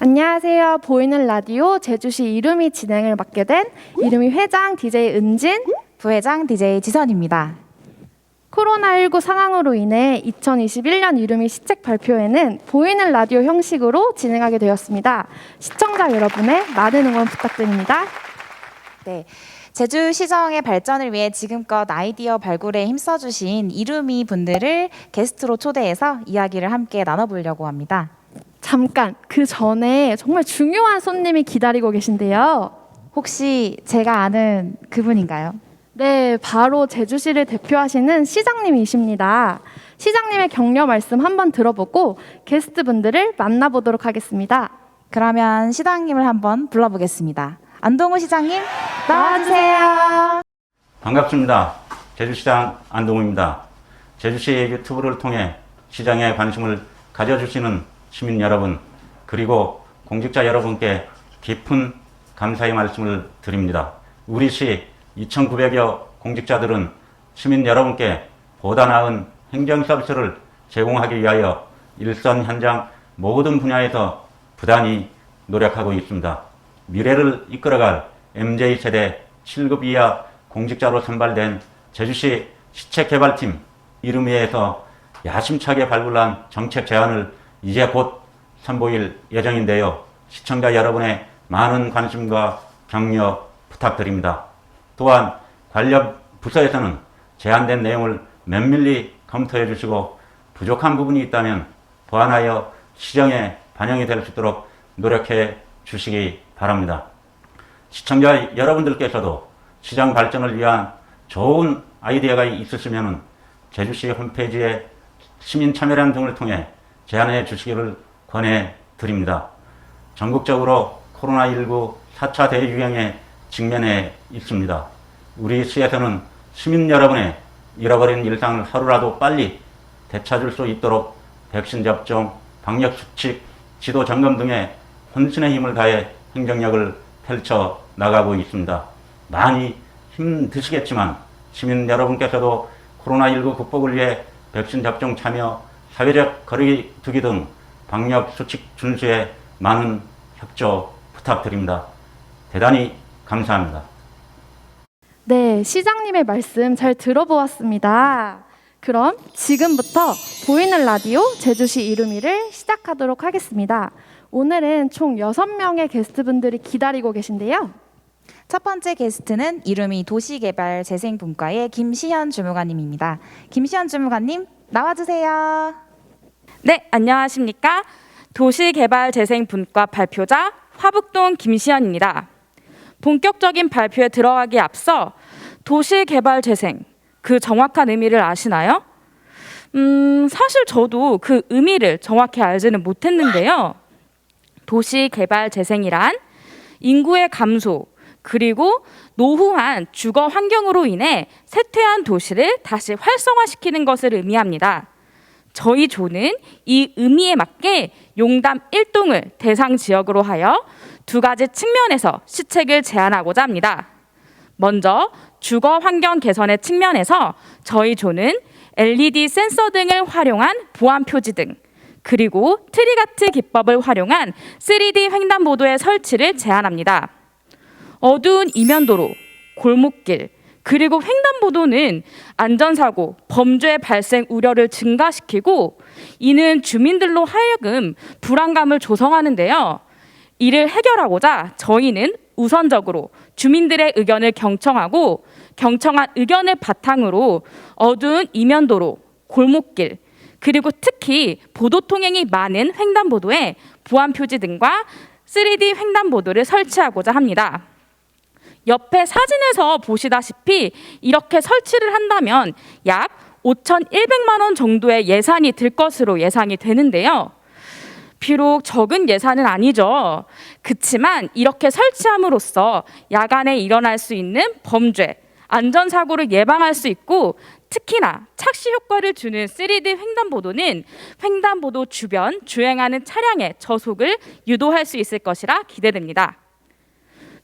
안녕하세요. 보이는 라디오 제주시 이루미 진행을 맡게 된 이루미 회장 DJ 은진, 부회장 DJ 지선입니다. 코로나19 상황으로 인해 2021년 이루미 시책 발표회는 보이는 라디오 형식으로 진행하게 되었습니다. 시청자 여러분의 많은 응원 부탁드립니다. 네, 제주시정의 발전을 위해 지금껏 아이디어 발굴에 힘써주신 이루미 분들을 게스트로 초대해서 이야기를 함께 나눠보려고 합니다. 잠깐, 그 전에 정말 중요한 손님이 기다리고 계신데요. 혹시 제가 아는 그분인가요? 네, 바로 제주시를 대표하시는 시장님이십니다. 시장님의 격려 말씀 한번 들어보고 게스트분들을 만나보도록 하겠습니다. 그러면 시장님을 한번 불러보겠습니다. 안동우 시장님, 나와주세요. 반갑습니다. 제주시장 안동우입니다. 제주시 유튜브를 통해 시장에 관심을 가져주시는 시민 여러분, 그리고 공직자 여러분께 깊은 감사의 말씀을 드립니다. 우리 시 2,900여 공직자들은 시민 여러분께 보다 나은 행정 서비스를 제공하기 위하여 일선 현장 모든 분야에서 부단히 노력하고 있습니다. 미래를 이끌어갈 MZ세대 7급 이하 공직자로 선발된 제주시 시책개발팀 이루미에서 야심차게 발굴한 정책 제안을 이제 곧 선보일 예정인데요. 시청자 여러분의 많은 관심과 격려 부탁드립니다. 또한 관련 부서에서는 제안된 내용을 면밀히 검토해 주시고 부족한 부분이 있다면 보완하여 시정에 반영이 될 수 있도록 노력해 주시기 바랍니다. 시청자 여러분들께서도 시장 발전을 위한 좋은 아이디어가 있으시면 제주시 홈페이지에 시민 참여란 등을 통해 제안해 주시기를 권해 드립니다. 전국적으로 코로나19 4차 대유행에 직면해 있습니다. 우리 시에서는 시민 여러분의 잃어버린 일상을 하루라도 빨리 되찾을 수 있도록 백신 접종, 방역 수칙, 지도 점검 등의 혼신의 힘을 다해 행정력을 펼쳐 나가고 있습니다. 많이 힘드시겠지만 시민 여러분께서도 코로나19 극복을 위해 백신 접종 참여, 사회적 거리 두기 등 방역 수칙 준수에 많은 협조 부탁드립니다. 대단히 감사합니다. 네, 시장님의 말씀 잘 들어보았습니다. 그럼 지금부터 보이는 라디오 제주시 이루미를 시작하도록 하겠습니다. 오늘은 총 6명의 게스트분들이 기다리고 계신데요. 첫 번째 게스트는 이루미 도시개발재생분과의 김시현 주무관님입니다. 김시현 주무관님, 나와주세요. 네, 안녕하십니까? 도시개발재생분과 발표자 화북동 김시현입니다. 본격적인 발표에 들어가기에 앞서 도시개발재생, 그 정확한 의미를 아시나요? 사실 저도 그 의미를 정확히 알지는 못했는데요. 도시개발재생이란 인구의 감소, 그리고 노후한 주거 환경으로 인해 쇠퇴한 도시를 다시 활성화시키는 것을 의미합니다. 저희 조는 이 의미에 맞게 용담 1동을 대상 지역으로 하여 두 가지 측면에서 시책을 제안하고자 합니다. 먼저 주거 환경 개선의 측면에서 저희 조는 LED 센서 등을 활용한 보안 표지 등, 그리고 트리가트 기법을 활용한 3D 횡단보도의 설치를 제안합니다. 어두운 이면도로, 골목길, 그리고 횡단보도는 안전사고, 범죄 발생 우려를 증가시키고 이는 주민들로 하여금 불안감을 조성하는데요. 이를 해결하고자 저희는 우선적으로 주민들의 의견을 경청하고 경청한 의견을 바탕으로 어두운 이면도로, 골목길, 그리고 특히 보도통행이 많은 횡단보도에 보안표지 등과 3D 횡단보도를 설치하고자 합니다. 옆에 사진에서 보시다시피 이렇게 설치를 한다면 약 5,100만 원 정도의 예산이 들 것으로 예상이 되는데요. 비록 적은 예산은 아니죠. 그렇지만 이렇게 설치함으로써 야간에 일어날 수 있는 범죄, 안전사고를 예방할 수 있고 특히나 착시 효과를 주는 3D 횡단보도는 횡단보도 주변 주행하는 차량의 저속을 유도할 수 있을 것이라 기대됩니다.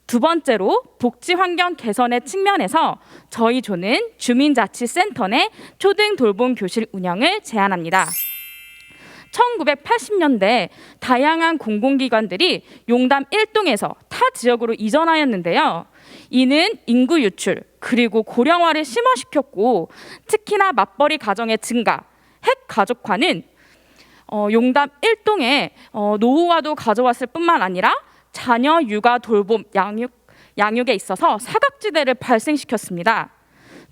두 번째로 복지 환경 개선의 측면에서 저희 조는 주민자치센터 내 초등 돌봄 교실 운영을 제안합니다. 1980년대 다양한 공공기관들이 용담 1동에서 타 지역으로 이전하였는데요. 이는 인구 유출 그리고 고령화를 심화시켰고 특히나 맞벌이 가정의 증가, 핵 가족화는 용담 1동에 노후화도 가져왔을 뿐만 아니라 자녀 육아 돌봄 양육에 있어서 사각지대를 발생시켰습니다.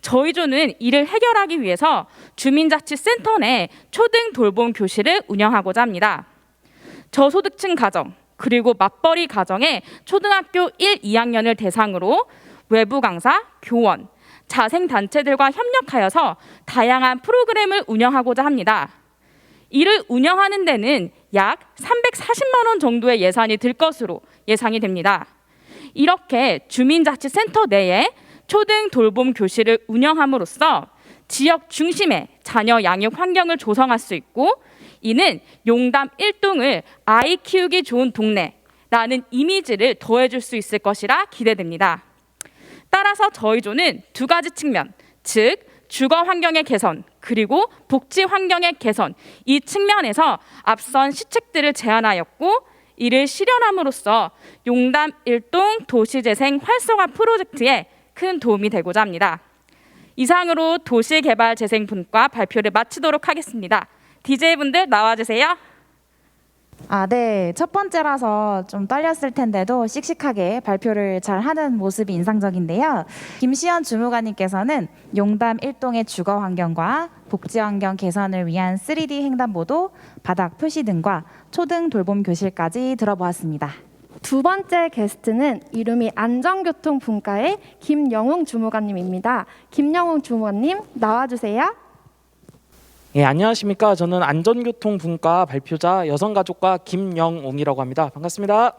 저희 조는 이를 해결하기 위해서 주민자치센터 내 초등 돌봄 교실을 운영하고자 합니다. 저소득층 가정 그리고 맞벌이 가정의 초등학교 1, 2학년을 대상으로 외부 강사, 교원, 자생단체들과 협력하여서 다양한 프로그램을 운영하고자 합니다. 이를 운영하는 데는 약 340만 원 정도의 예산이 들 것으로 예상이 됩니다. 이렇게 주민자치센터 내에 초등 돌봄 교실을 운영함으로써 지역 중심의 자녀 양육 환경을 조성할 수 있고 이는 용담 1동을 아이 키우기 좋은 동네라는 이미지를 더해줄 수 있을 것이라 기대됩니다. 따라서 저희 조는 두 가지 측면, 즉 주거 환경의 개선 그리고 복지 환경의 개선 이 측면에서 앞선 시책들을 제안하였고 이를 실현함으로써 용담 1동 도시재생 활성화 프로젝트에 큰 도움이 되고자 합니다. 이상으로 도시개발재생분과 발표를 마치도록 하겠습니다. DJ분들 나와주세요. 네. 첫 번째라서 좀 떨렸을 텐데도 씩씩하게 발표를 잘 하는 모습이 인상적인데요. 김시연 주무관님께서는 용담 1동의 주거 환경과 복지 환경 개선을 위한 3D 횡단보도, 바닥 표시 등과 초등 돌봄 교실까지 들어보았습니다. 두 번째 게스트는 이름이 안전교통분과의 김영웅 주무관님입니다. 김영웅 주무관님 나와주세요. 예, 안녕하십니까. 저는 안전교통분과 발표자 여성가족과 김영웅이라고 합니다. 반갑습니다.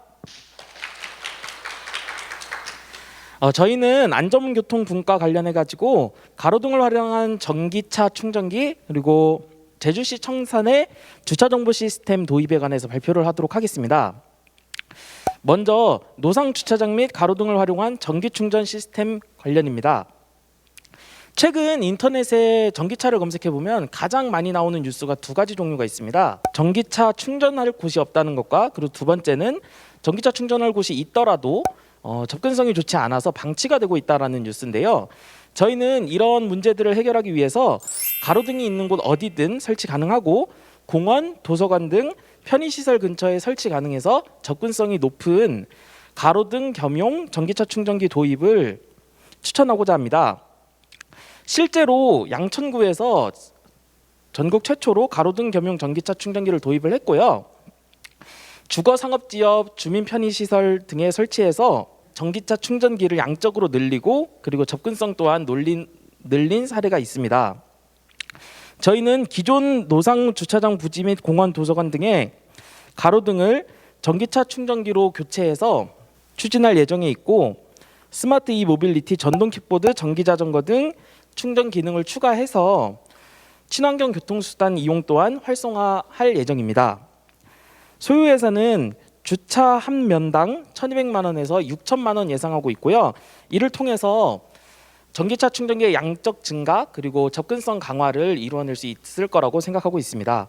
저희는 안전교통분과 관련해 가지고 가로등을 활용한 전기차 충전기 그리고 제주시 청산의 주차정보 시스템 도입에 관해서 발표를 하도록 하겠습니다. 먼저 노상 주차장 및 가로등을 활용한 전기 충전 시스템 관련입니다. 최근 인터넷에 전기차를 검색해 보면 가장 많이 나오는 뉴스가 두 가지 종류가 있습니다. 전기차 충전할 곳이 없다는 것과 그리고 두 번째는 전기차 충전할 곳이 있더라도 접근성이 좋지 않아서 방치가 되고 있다는 뉴스인데요. 저희는 이런 문제들을 해결하기 위해서 가로등이 있는 곳 어디든 설치 가능하고 공원, 도서관 등 편의시설 근처에 설치 가능해서 접근성이 높은 가로등 겸용 전기차 충전기 도입을 추천하고자 합니다. 실제로 양천구에서 전국 최초로 가로등 겸용 전기차 충전기를 도입을 했고요. 주거상업지역, 주민 편의시설 등에 설치해서 전기차 충전기를 양적으로 늘리고 그리고 접근성 또한 늘린 사례가 있습니다. 저희는 기존 노상 주차장 부지 및 공원, 도서관 등의 가로등을 전기차 충전기로 교체해서 추진할 예정에 있고 스마트 이 모빌리티, 전동 킥보드, 전기 자전거 등 충전 기능을 추가해서 친환경 교통수단 이용 또한 활성화할 예정입니다. 소요 예산은 주차 한 면당 1,200만 원에서 6천만 원 예상하고 있고요. 이를 통해서 전기차 충전기의 양적 증가 그리고 접근성 강화를 이루어낼 수 있을 거라고 생각하고 있습니다.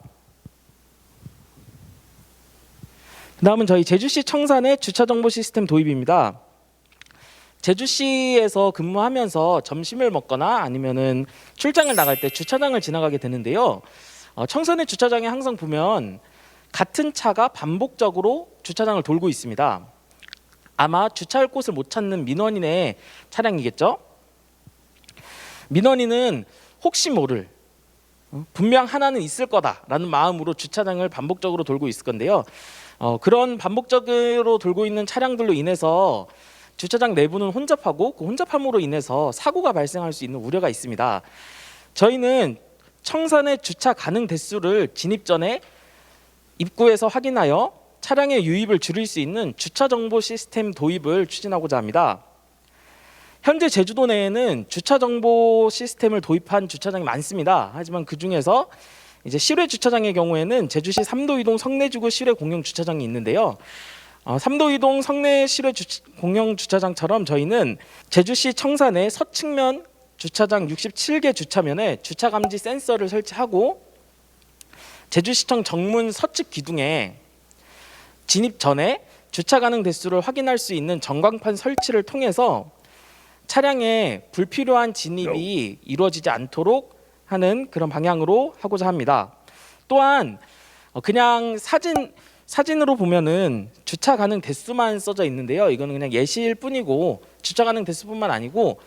다음은 저희 제주시 청산의 주차정보 시스템 도입입니다. 제주시에서 근무하면서 점심을 먹거나 아니면은 출장을 나갈 때 주차장을 지나가게 되는데요. 청산의 주차장에 항상 보면 같은 차가 반복적으로 주차장을 돌고 있습니다. 아마 주차할 곳을 못 찾는 민원인의 차량이겠죠? 민원인은 혹시 모를 분명 하나는 있을 거다라는 마음으로 주차장을 반복적으로 돌고 있을 건데요. 그런 반복적으로 돌고 있는 차량들로 인해서 주차장 내부는 혼잡하고 그 혼잡함으로 인해서 사고가 발생할 수 있는 우려가 있습니다. 저희는 청산의 주차 가능 대수를 진입 전에 입구에서 확인하여 차량의 유입을 줄일 수 있는 주차 정보 시스템 도입을 추진하고자 합니다. 현재 제주도 내에는 주차 정보 시스템을 도입한 주차장이 많습니다. 하지만 그 중에서 이제 실외 주차장의 경우에는 제주시 삼도이동 성내지구 실외 공영 주차장이 있는데요. 삼도이동 성내 실외 공영 주차장처럼 저희는 제주시 청산의 서측면 주차장 67개 주차면에 주차 감지 센서를 설치하고 제주시청 정문 서측 기둥에 진입 전에 주차 가능 대수를 확인할 수 있는 전광판 설치를 통해서 차량에 불필요한 진입이 이루어지지 않도록 하는 그런 방향으로 하고자 합니다. 또한 그냥 사진으로 보면은 주차 가능 대수만 써져 있는데요. 이거는 그냥 예시일 뿐이고 주차 가능 대수뿐만 아니고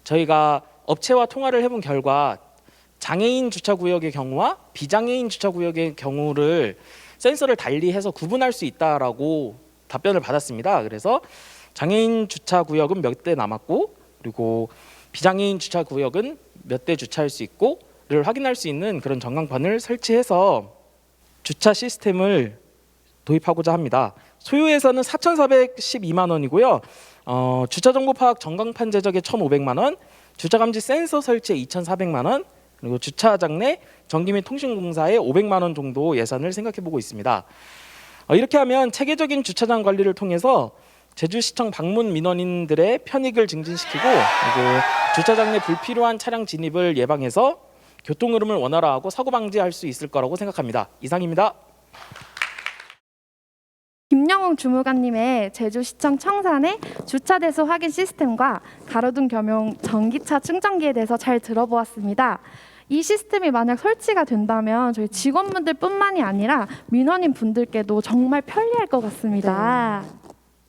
저희가 업체와 통화를 해본 결과 장애인 주차 구역의 경우와 비장애인 주차 구역의 경우를 센서를 달리해서 구분할 수 있다라고 답변을 받았습니다. 그래서 장애인 주차 구역은 몇 대 남았고 그리고 비장애인 주차 구역은 몇 대 주차할 수 있고를 확인할 수 있는 그런 전광판을 설치해서 주차 시스템을 도입하고자 합니다. 소요 예산은 4,412만 원이고요. 주차 정보 파악 전광판 제작에 1,500만 원, 주차 감지 센서 설치에 2,400만 원, 그리고 주차장 내 전기 및 통신 공사에 500만 원 정도 예산을 생각해 보고 있습니다. 이렇게 하면 체계적인 주차장 관리를 통해서 제주시청 방문 민원인들의 편익을 증진시키고 그리고 주차장 내 불필요한 차량 진입을 예방해서 교통 흐름을 원활화하고 사고 방지할 수 있을 거라고 생각합니다. 이상입니다. 김영웅 주무관님의 제주시청 청산의 주차 대수 확인 시스템과 가로등 겸용 전기차 충전기에 대해서 잘 들어보았습니다. 이 시스템이 만약 설치가 된다면 저희 직원분들뿐만이 아니라 민원인 분들께도 정말 편리할 것 같습니다.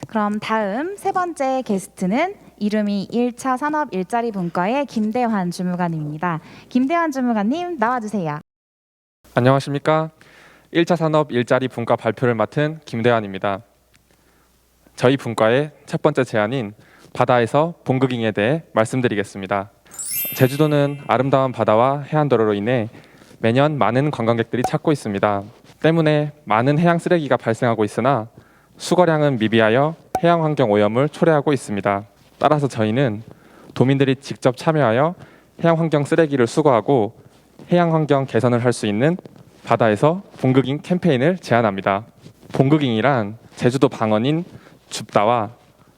그럼 다음 세 번째 게스트는 이름이 1차 산업 일자리 분과의 김대환 주무관입니다. 김대환 주무관님 나와주세요. 안녕하십니까. 1차 산업 일자리 분과 발표를 맡은 김대환입니다. 저희 분과의 첫 번째 제안인 바다에서 봉극잉에 대해 말씀드리겠습니다. 제주도는 아름다운 바다와 해안도로로 인해 매년 많은 관광객들이 찾고 있습니다. 때문에 많은 해양 쓰레기가 발생하고 있으나 수거량은 미비하여 해양 환경 오염을 초래하고 있습니다. 따라서 저희는 도민들이 직접 참여하여 해양 환경 쓰레기를 수거하고 해양 환경 개선을 할 수 있는 바다에서 봉극잉 캠페인을 제안합니다. 봉극잉이란 제주도 방언인 줍다와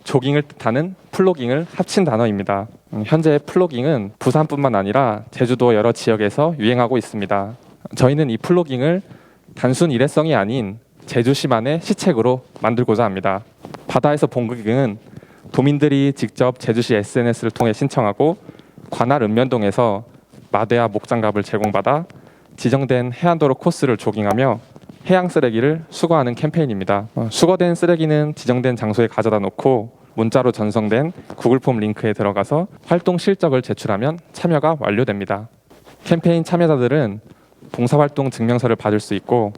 조깅을 뜻하는 플로깅을 합친 단어입니다. 현재 플로깅은 부산뿐만 아니라 제주도 여러 지역에서 유행하고 있습니다. 저희는 이 플로깅을 단순 일회성이 아닌 제주시만의 시책으로 만들고자 합니다. 바다에서 봉극잉은 도민들이 직접 제주시 SNS를 통해 신청하고 관할 읍면동에서 마대와 목장갑을 제공받아 지정된 해안도로 코스를 조깅하며 해양 쓰레기를 수거하는 캠페인입니다. 수거된 쓰레기는 지정된 장소에 가져다 놓고 문자로 전송된 구글 폼 링크에 들어가서 활동 실적을 제출하면 참여가 완료됩니다. 캠페인 참여자들은 봉사활동 증명서를 받을 수 있고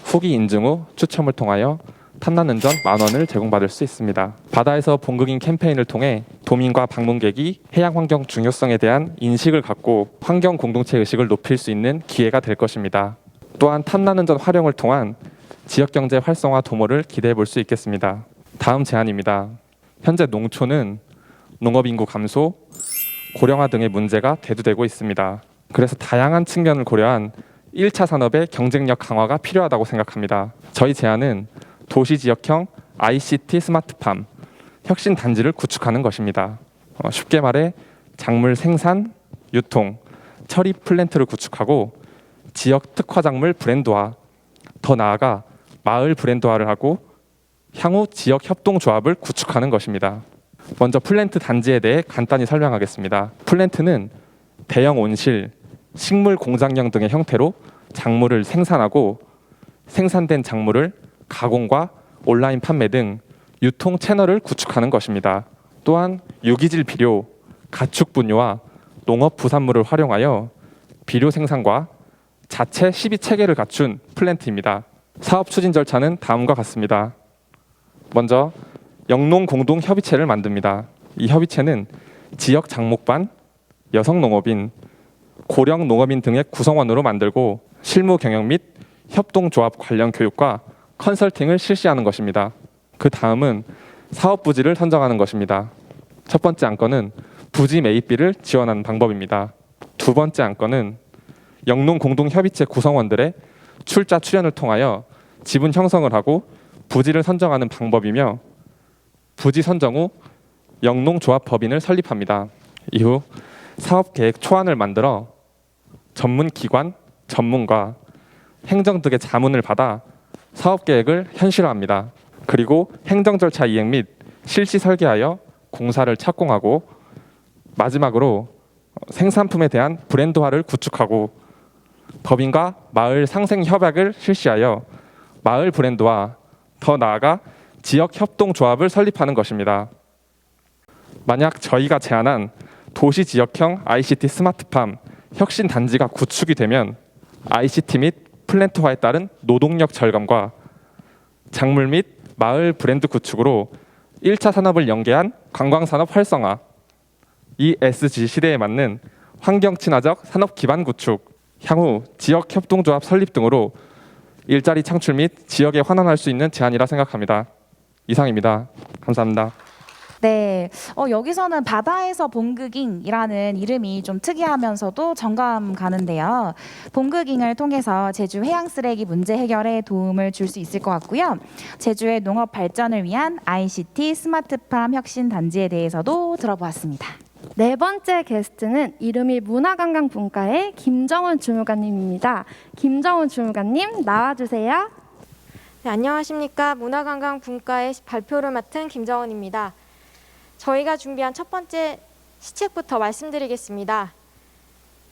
후기 인증 후 추첨을 통하여 탐난운전 10,000원을 제공받을 수 있습니다. 바다에서 봉극잉 캠페인을 통해 도민과 방문객이 해양 환경 중요성에 대한 인식을 갖고 환경 공동체 의식을 높일 수 있는 기회가 될 것입니다. 또한 탐난운전 활용을 통한 지역경제 활성화 도모를 기대해 볼 수 있겠습니다. 다음 제안입니다. 현재 농촌은 농업인구 감소, 고령화 등의 문제가 대두되고 있습니다. 그래서 다양한 측면을 고려한 1차 산업의 경쟁력 강화가 필요하다고 생각합니다. 저희 제안은 도시지역형 ICT 스마트팜, 혁신 단지를 구축하는 것입니다. 쉽게 말해 작물 생산, 유통, 처리 플랜트를 구축하고 지역 특화 작물 브랜드화, 더 나아가 마을 브랜드화를 하고 향후 지역 협동조합을 구축하는 것입니다. 먼저 플랜트 단지에 대해 간단히 설명하겠습니다. 플랜트는 대형 온실, 식물 공장형 등의 형태로 작물을 생산하고 생산된 작물을 가공과 온라인 판매 등 유통 채널을 구축하는 것입니다. 또한 유기질 비료, 가축 분유와 농업 부산물을 활용하여 비료 생산과 자체 시비 체계를 갖춘 플랜트입니다. 사업 추진 절차는 다음과 같습니다. 먼저 영농 공동 협의체를 만듭니다. 이 협의체는 지역 장목반, 여성 농업인, 고령 농업인 등의 구성원으로 만들고 실무 경영 및 협동조합 관련 교육과 컨설팅을 실시하는 것입니다. 그 다음은 사업 부지를 선정하는 것입니다. 첫 번째 안건은 부지 매입비를 지원하는 방법입니다. 두 번째 안건은 영농 공동협의체 구성원들의 출자 출연을 통하여 지분 형성을 하고 부지를 선정하는 방법이며, 부지 선정 후 영농조합법인을 설립합니다. 이후 사업계획 초안을 만들어 전문기관, 전문가, 행정 등의 자문을 받아 사업계획을 현실화합니다. 그리고 행정 절차 이행 및 실시 설계하여 공사를 착공하고, 마지막으로 생산품에 대한 브랜드화를 구축하고 법인과 마을 상생 협약을 실시하여 마을 브랜드와 더 나아가 지역 협동조합을 설립하는 것입니다. 만약 저희가 제안한 도시 지역형 ICT 스마트팜 혁신 단지가 구축이 되면 ICT 및 플랜트화에 따른 노동력 절감과 작물 및 마을 브랜드 구축으로 1차 산업을 연계한 관광산업 활성화, ESG 시대에 맞는 환경 친화적 산업 기반 구축, 향후 지역 협동조합 설립 등으로 일자리 창출 및 지역에 환원할 수 있는 제안이라 생각합니다. 이상입니다. 감사합니다. 네, 여기서는 바다에서 봉극잉이라는 이름이 좀 특이하면서도 정감 가는데요. 봉극잉을 통해서 제주 해양 쓰레기 문제 해결에 도움을 줄 수 있을 것 같고요. 제주의 농업 발전을 위한 ICT 스마트팜 혁신 단지에 대해서도 들어보았습니다. 네 번째 게스트는 이름이 문화관광분과의 김정은 주무관님입니다. 김정은 주무관님 나와주세요. 네, 안녕하십니까. 문화관광분과의 발표를 맡은 김정은입니다. 저희가 준비한 첫 번째 시책부터 말씀드리겠습니다.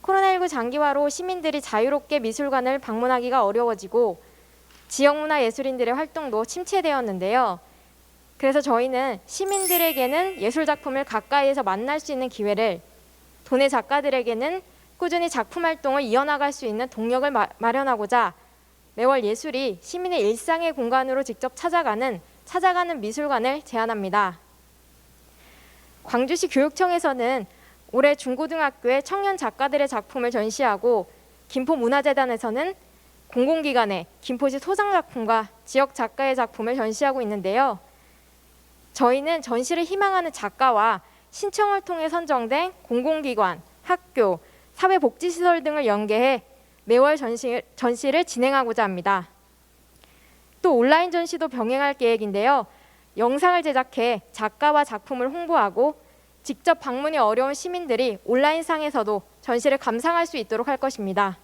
코로나19 장기화로 시민들이 자유롭게 미술관을 방문하기가 어려워지고 지역문화예술인들의 활동도 침체되었는데요. 그래서 저희는 시민들에게는 예술작품을 가까이에서 만날 수 있는 기회를, 도내 작가들에게는 꾸준히 작품 활동을 이어나갈 수 있는 동력을 마련하고자 매월 예술이 시민의 일상의 공간으로 직접 찾아가는 미술관을 제안합니다. 광주시 교육청에서는 올해 중고등학교에 청년 작가들의 작품을 전시하고, 김포문화재단에서는 공공기관의 김포시 소상작품과 지역 작가의 작품을 전시하고 있는데요. 저희는 전시를 희망하는 작가와 신청을 통해 선정된 공공기관, 학교, 사회복지시설 등을 연계해 매월 전시를 진행하고자 합니다. 또 온라인 전시도 병행할 계획인데요. 영상을 제작해 작가와 작품을 홍보하고 직접 방문이 어려운 시민들이 온라인상에서도 전시를 감상할 수 있도록 할 것입니다.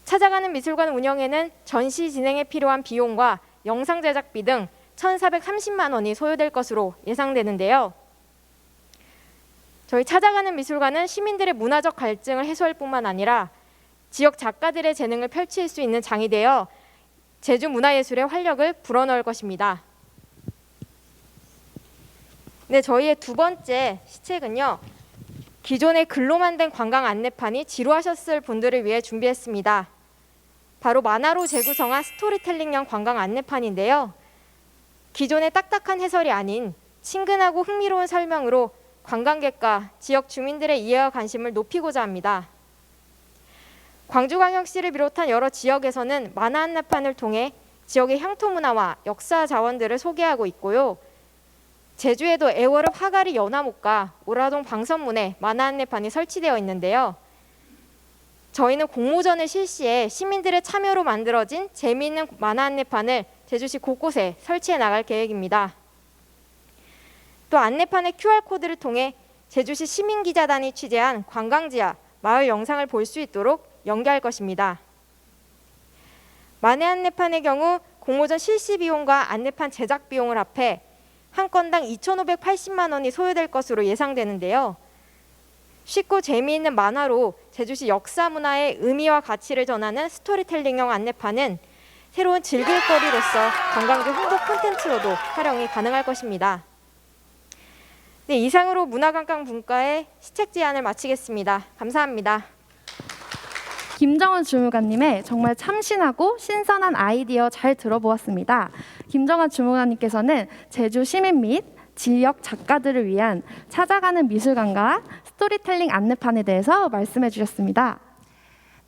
찾아가는 미술관 운영에는 전시 진행에 필요한 비용과 영상 제작비 등 1,430만 원이 소요될 것으로 예상되는데요. 저희 찾아가는 미술관은 시민들의 문화적 갈증을 해소할 뿐만 아니라 지역 작가들의 재능을 펼칠 수 있는 장이 되어 제주 문화예술의 활력을 불어넣을 것입니다. 네, 저희의 두 번째 시책은요. 기존의 글로만 된 관광 안내판이 지루하셨을 분들을 위해 준비했습니다. 바로 만화로 재구성한 스토리텔링형 관광 안내판인데요. 기존의 딱딱한 해설이 아닌 친근하고 흥미로운 설명으로 관광객과 지역 주민들의 이해와 관심을 높이고자 합니다. 광주광역시를 비롯한 여러 지역에서는 만화 안내판을 통해 지역의 향토 문화와 역사 자원들을 소개하고 있고요. 제주에도 애월읍 화가리 연화목과 오라동 방선문에 만화 안내판이 설치되어 있는데요. 저희는 공모전을 실시해 시민들의 참여로 만들어진 재미있는 만화 안내판을 제주시 곳곳에 설치해 나갈 계획입니다. 또 안내판의 QR코드를 통해 제주시 시민기자단이 취재한 관광지와 마을 영상을 볼 수 있도록 연계할 것입니다. 만화 안내판의 경우 공모전 실시 비용과 안내판 제작 비용을 합해 한 건당 2,580만 원이 소요될 것으로 예상되는데요. 쉽고 재미있는 만화로 제주시 역사 문화의 의미와 가치를 전하는 스토리텔링형 안내판은 새로운 즐길거리로서 관광지 홍보 콘텐츠로도 활용이 가능할 것입니다. 네, 이상으로 문화관광분과의 시책 제안을 마치겠습니다. 감사합니다. 김정은 주무관님의 정말 참신하고 신선한 아이디어 잘 들어보았습니다. 김정은 주무관님께서는 제주 시민 및 지역 작가들을 위한 찾아가는 미술관과 스토리텔링 안내판에 대해서 말씀해 주셨습니다.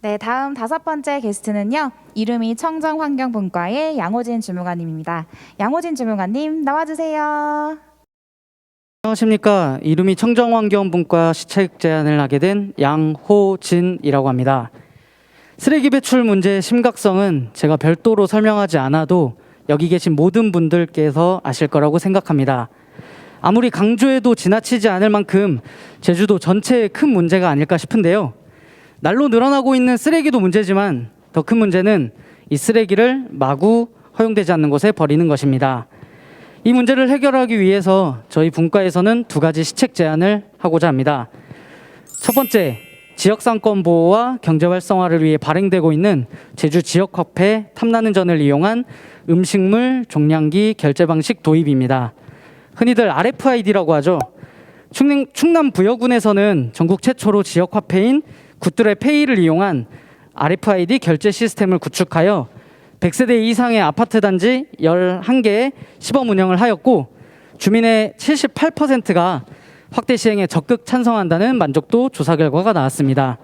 네, 다음 다섯 번째 게스트는요. 이름이 청정환경분과의 양호진 주무관님입니다. 양호진 주무관님 나와주세요. 안녕하십니까. 이름이 청정환경분과 시책 제안을 하게 된 양호진이라고 합니다. 쓰레기 배출 문제의 심각성은 제가 별도로 설명하지 않아도 여기 계신 모든 분들께서 아실 거라고 생각합니다. 아무리 강조해도 지나치지 않을 만큼 제주도 전체의 큰 문제가 아닐까 싶은데요. 날로 늘어나고 있는 쓰레기도 문제지만 더 큰 문제는 이 쓰레기를 마구 허용되지 않는 곳에 버리는 것입니다. 이 문제를 해결하기 위해서 저희 분과에서는 2가지 시책 제안을 하고자 합니다. 첫 번째, 지역상권 보호와 경제 활성화를 위해 발행되고 있는 제주 지역화폐 탐나는 전을 이용한 음식물 종량기 결제 방식 도입입니다. 흔히들 RFID라고 하죠. 충남 부여군에서는 전국 최초로 지역화폐인 굿들의 페이를 이용한 RFID 결제 시스템을 구축하여 100세대 이상의 아파트 단지 11개의 시범 운영을 하였고 주민의 78%가 확대 시행에 적극 찬성한다는 만족도 조사 결과가 나왔습니다.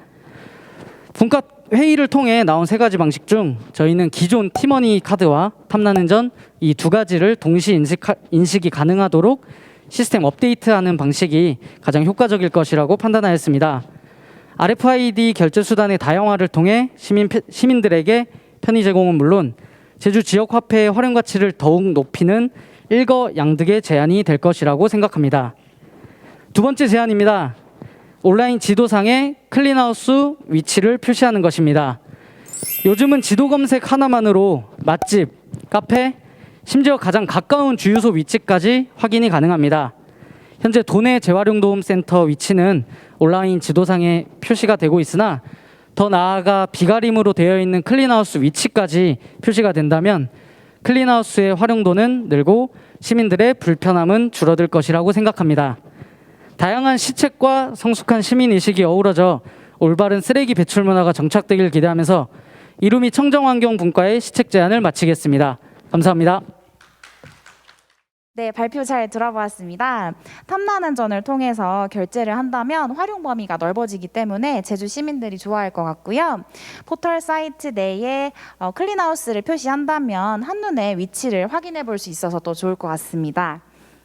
분과 회의를 통해 나온 3가지 방식 중 저희는 기존 티머니 카드와 탐나는 전 이 2가지를 동시 인식이 가능하도록 시스템 업데이트하는 방식이 가장 효과적일 것이라고 판단하였습니다. RFID 결제 수단의 다양화를 통해 시민들에게 편의 제공은 물론 제주 지역 화폐의 활용 가치를 더욱 높이는 일거양득의 제안이 될 것이라고 생각합니다. 2번째 제안입니다. 온라인 지도상에 클린하우스 위치를 표시하는 것입니다. 요즘은 지도 검색 하나만으로 맛집, 카페, 심지어 가장 가까운 주유소 위치까지 확인이 가능합니다. 현재 도내 재활용도움센터 위치는 온라인 지도상에 표시가 되고 있으나 더 나아가 비가림으로 되어 있는 클린하우스 위치까지 표시가 된다면 클린하우스의 활용도는 늘고 시민들의 불편함은 줄어들 것이라고 생각합니다. 다양한 시책과 성숙한 시민의식이 어우러져 올바른 쓰레기 배출 문화가 정착되길 기대하면서 이루미 청정환경분과의 시책 제안을 마치겠습니다. 감사합니다. 네, 발표 잘 들어보았습니다. 탐나는 전을 통해서 결제를 한다면 활용 범위가 넓어지기 때문에 제주 시민들이 좋아할 것 같고요. 포털 사이트 내에 클린하우스를 표시한다면 한눈에 위치를 확인해 볼 수 있어서 또 좋을 것 같습니다.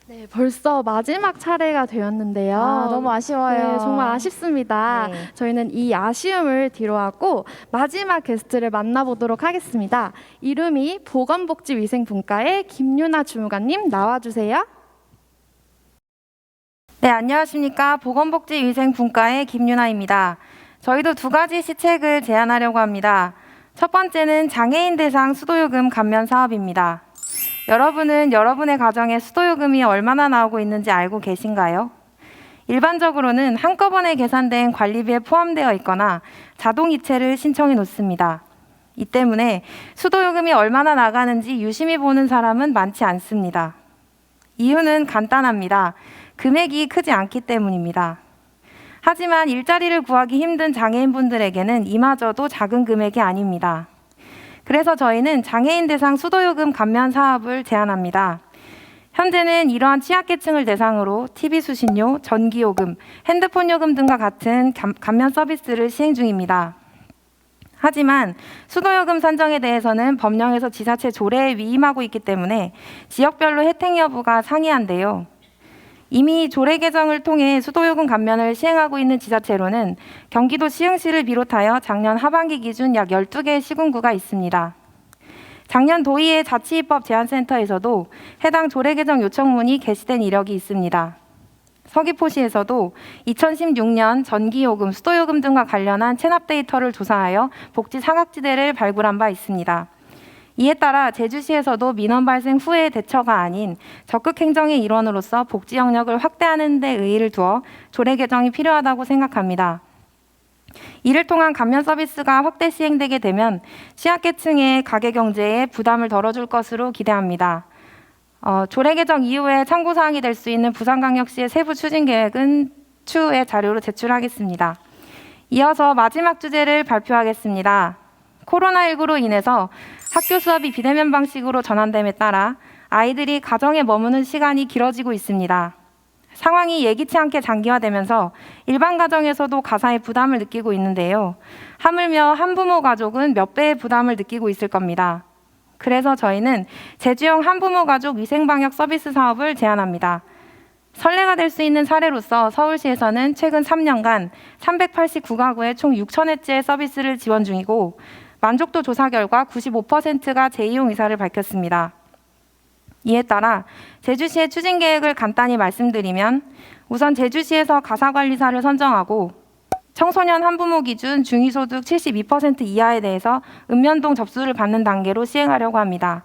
네, 벌써 마지막 차례가 되었는데요. 너무 아쉬워요. 네, 정말 아쉽습니다. 네. 저희는 이 아쉬움을 뒤로하고 마지막 게스트를 만나보도록 하겠습니다. 이름이 보건복지위생분과의 김유나 주무관님 나와주세요. 네, 안녕하십니까. 보건복지위생분과의 김유나입니다. 저희도 2가지 시책을 제안하려고 합니다. 첫 번째는 장애인 대상 수도요금 감면 사업입니다. 여러분은 여러분의 가정에 수도요금이 얼마나 나오고 있는지 알고 계신가요? 일반적으로는 한꺼번에 계산된 관리비에 포함되어 있거나 자동이체를 신청해 놓습니다. 이 때문에 수도요금이 얼마나 나가는지 유심히 보는 사람은 많지 않습니다. 이유는 간단합니다. 금액이 크지 않기 때문입니다. 하지만 일자리를 구하기 힘든 장애인분들에게는 이마저도 작은 금액이 아닙니다. 그래서 저희는 장애인 대상 수도요금 감면 사업을 제안합니다. 현재는 이러한 취약계층을 대상으로 TV 수신료, 전기요금, 핸드폰 요금 등과 같은 감면 서비스를 시행 중입니다. 하지만 수도요금 산정에 대해서는 법령에서 지자체 조례에 위임하고 있기 때문에 지역별로 혜택 여부가 상이한데요. 이미 조례 개정을 통해 수도요금 감면을 시행하고 있는 지자체로는 경기도 시흥시를 비롯하여 작년 하반기 기준 약 12개의 시군구가 있습니다. 작년 도의회 자치입법 제안센터에서도 해당 조례 개정 요청문이 게시된 이력이 있습니다. 서귀포시에서도 2016년 전기요금, 수도요금 등과 관련한 체납 데이터를 조사하여 복지 사각지대를 발굴한 바 있습니다. 이에 따라 제주시에서도 민원 발생 후의 대처가 아닌 적극 행정의 일원으로서 복지 영역을 확대하는 데 의의를 두어 조례 개정이 필요하다고 생각합니다. 이를 통한 감면 서비스가 확대 시행되게 되면 취약계층의 가계 경제에 부담을 덜어줄 것으로 기대합니다. 조례 개정 이후에 참고사항이 될 수 있는 부산광역시의 세부 추진 계획은 추후에 자료로 제출하겠습니다. 이어서 마지막 주제를 발표하겠습니다. 코로나19로 인해서 학교 수업이 비대면 방식으로 전환됨에 따라 아이들이 가정에 머무는 시간이 길어지고 있습니다. 상황이 예기치 않게 장기화되면서 일반 가정에서도 가사의 부담을 느끼고 있는데요. 하물며 한부모 가족은 몇 배의 부담을 느끼고 있을 겁니다. 그래서 저희는 제주형 한부모 가족 위생방역 서비스 사업을 제안합니다. 선례가 될 수 있는 사례로서 서울시에서는 최근 3년간 389가구에 총 6,000회째의 서비스를 지원 중이고 만족도 조사 결과 95%가 재이용 의사를 밝혔습니다. 이에 따라 제주시의 추진 계획을 간단히 말씀드리면 우선 제주시에서 가사관리사를 선정하고 청소년 한부모 기준 중위소득 72% 이하에 대해서 읍면동 접수를 받는 단계로 시행하려고 합니다.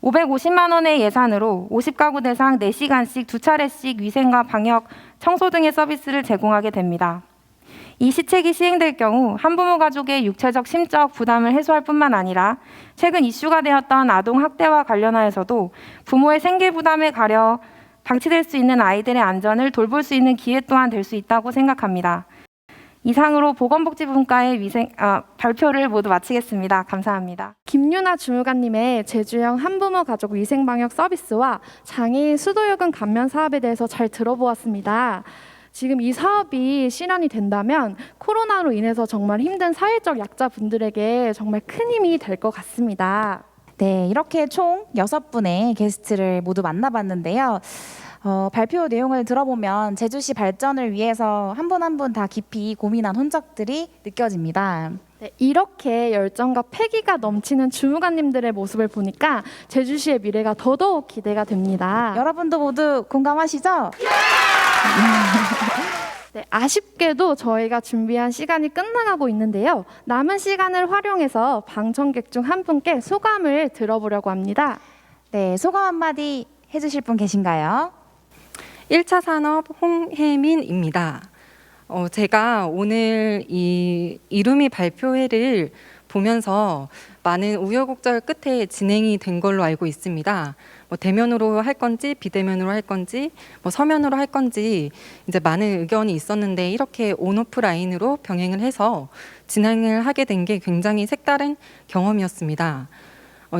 550만 원의 예산으로 50가구 대상 4시간씩 2차례씩 위생과 방역, 청소 등의 서비스를 제공하게 됩니다. 이 시책이 시행될 경우 한부모 가족의 육체적, 심적 부담을 해소할 뿐만 아니라 최근 이슈가 되었던 아동 학대와 관련하여서도 부모의 생계 부담에 가려 방치될 수 있는 아이들의 안전을 돌볼 수 있는 기회 또한 될 수 있다고 생각합니다. 이상으로 보건복지분과의 발표를 모두 마치겠습니다. 감사합니다. 김유나 주무관님의 제주형 한부모 가족 위생방역 서비스와 장애인 수도요금 감면 사업에 대해서 잘 들어보았습니다. 지금 이 사업이 실현이 된다면 코로나로 인해서 정말 힘든 사회적 약자분들에게 정말 큰 힘이 될 것 같습니다. 네, 이렇게 총 6분의 게스트를 모두 만나봤는데요. 발표 내용을 들어보면 제주시 발전을 위해서 한 분 한 분 다 깊이 고민한 흔적들이 느껴집니다. 네, 이렇게 열정과 패기가 넘치는 주무관님들의 모습을 보니까 제주시의 미래가 더더욱 기대가 됩니다. 여러분도 모두 공감하시죠? 네, 아쉽게도 저희가 준비한 시간이 끝나가고 있는데요. 남은 시간을 활용해서 방청객 중 한 분께 소감을 들어보려고 합니다. 네, 소감 한마디 해주실 분 계신가요? 1차 산업 홍혜민입니다. 제가 오늘 이 이루미 발표회를 보면서 많은 우여곡절 끝에 진행이 된 걸로 알고 있습니다. 대면으로 할 건지 비대면으로 할 건지 서면으로 할 건지 이제 많은 의견이 있었는데 이렇게 온오프라인으로 병행을 해서 진행을 하게 된 게 굉장히 색다른 경험이었습니다.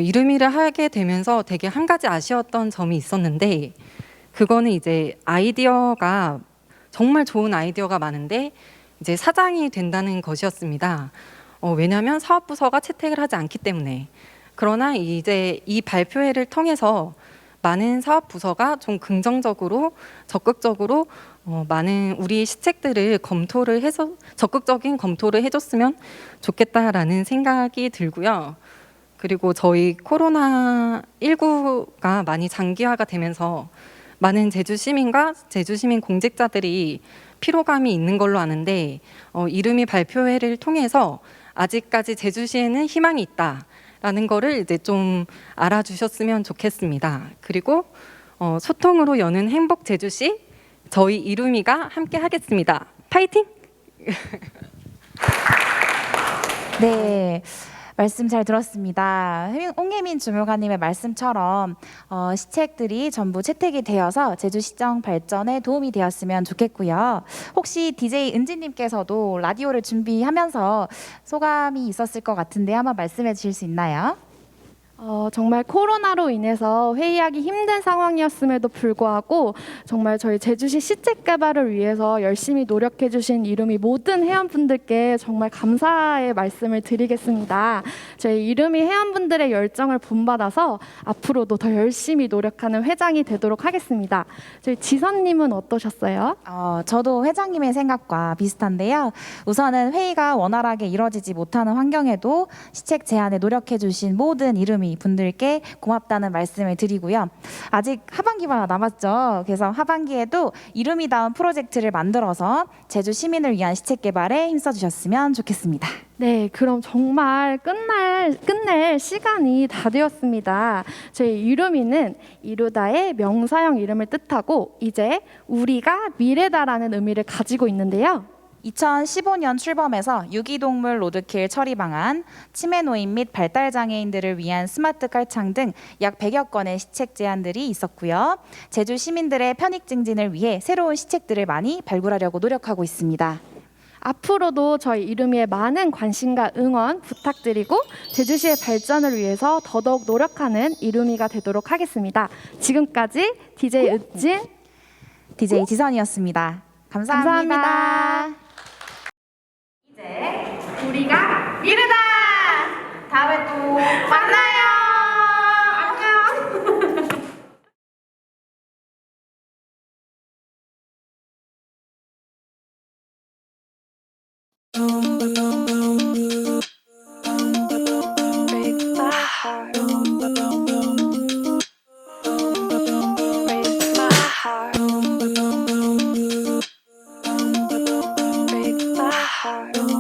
이루미를 하게 되면서 되게 한 가지 아쉬웠던 점이 있었는데 그거는 이제 아이디어가 정말 좋은 아이디어가 많은데 이제 사장이 된다는 것이었습니다. 왜냐하면 사업부서가 채택을 하지 않기 때문에. 그러나 이제 이 발표회를 통해서 많은 사업부서가 좀 긍정적으로 적극적으로 많은 우리 시책들을 검토를 해서 적극적인 검토를 해줬으면 좋겠다라는 생각이 들고요. 그리고 저희 코로나19가 많이 장기화가 되면서 많은 제주 시민과 제주 시민 공직자들이 피로감이 있는 걸로 아는데 이루미 발표회를 통해서 아직까지 제주시에는 희망이 있다라는 거를 이제 좀 알아주셨으면 좋겠습니다. 그리고 소통으로 여는 행복 제주시 저희 이루미가 함께 하겠습니다. 파이팅! 네. 말씀 잘 들었습니다. 홍혜민 주무관님의 말씀처럼 시책들이 전부 채택이 되어서 제주시청 발전에 도움이 되었으면 좋겠고요. 혹시 DJ 은지님께서도 라디오를 준비하면서 소감이 있었을 것 같은데 한번 말씀해 주실 수 있나요? 정말 코로나로 인해서 회의하기 힘든 상황이었음에도 불구하고 정말 저희 제주시 시책 개발을 위해서 열심히 노력해 주신 이루미 모든 회원분들께 정말 감사의 말씀을 드리겠습니다. 저희 이루미 회원분들의 열정을 본받아서 앞으로도 더 열심히 노력하는 회장이 되도록 하겠습니다. 저희 지선님은 어떠셨어요? 저도 회장님의 생각과 비슷한데요. 우선은 회의가 원활하게 이루어지지 못하는 환경에도 시책 제안에 노력해 주신 모든 이루미 분들께 고맙다는 말씀을 드리고요. 아직 하반기가 남았죠. 그래서 하반기에도 이루미다운 프로젝트를 만들어서 제주 시민을 위한 시책 개발에 힘써주셨으면 좋겠습니다. 네, 그럼 정말 끝낼 시간이 다 되었습니다. 저희 이루미는 이루다의 명사형 이름을 뜻하고 이제 우리가 미래다라는 의미를 가지고 있는데요. 2015년 출범해서 유기동물 로드킬 처리 방안, 치매 노인 및 발달 장애인들을 위한 스마트 깔창 등 약 100여 건의 시책 제안들이 있었고요. 제주 시민들의 편익 증진을 위해 새로운 시책들을 많이 발굴하려고 노력하고 있습니다. 앞으로도 저희 이루미의 많은 관심과 응원 부탁드리고 제주시의 발전을 위해서 더더욱 노력하는 이루미가 되도록 하겠습니다. 지금까지 DJ 은진, DJ 지선이었습니다. 감사합니다. 이제 우리가 미래다! 다음에 또 만나요! heart.